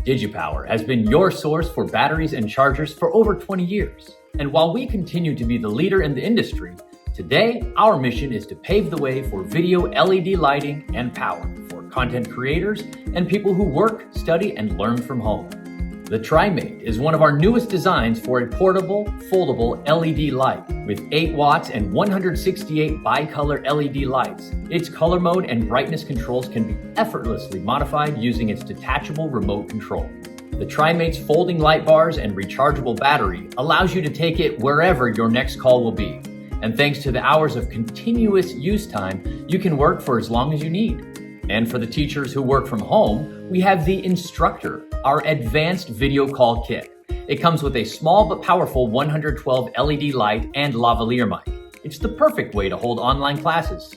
Digipower has been your source for batteries and chargers for over 20 years. And while we continue to be the leader in the industry, today our mission is to pave the way for video LED lighting and power for content creators and people who work, study, and learn from home. The TriMate is one of our newest designs for a portable, foldable LED light. With 8 watts and 168 bicolor LED lights, its color mode and brightness controls can be effortlessly modified using its detachable remote control. The TriMate's folding light bars and rechargeable battery allows you to take it wherever your next call will be. And thanks to the hours of continuous use time, you can work for as long as you need. And for the teachers who work from home, we have the Instructor, our advanced video call kit. It comes with a small but powerful 112 LED light and lavalier mic. It's the perfect way to hold online classes.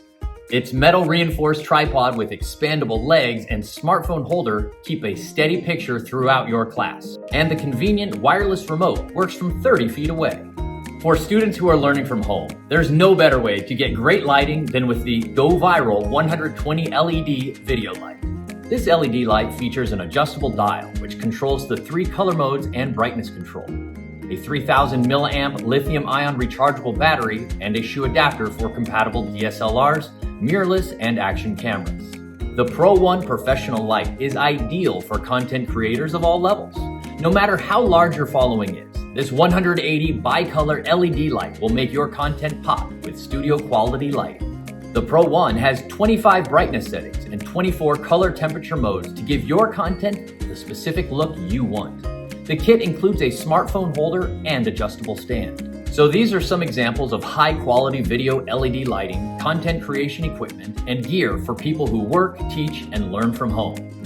Its metal reinforced tripod with expandable legs and smartphone holder keep a steady picture throughout your class. And the convenient wireless remote works from 30 feet away. For students who are learning from home, there's no better way to get great lighting than with the Go Viral 120 LED video light. This LED light features an adjustable dial which controls the 3 color modes and brightness control, a 3000 milliamp lithium-ion rechargeable battery, and a shoe adapter for compatible DSLRs, mirrorless, and action cameras. The Pro 1 Professional Light is ideal for content creators of all levels. No matter how large your following is, this 180 bicolor LED light will make your content pop with studio quality lighting. The Pro 1 has 25 brightness settings and 24 color temperature modes to give your content the specific look you want. The kit includes a smartphone holder and adjustable stand. So these are some examples of high quality video LED lighting, content creation equipment, and gear for people who work, teach, and learn from home.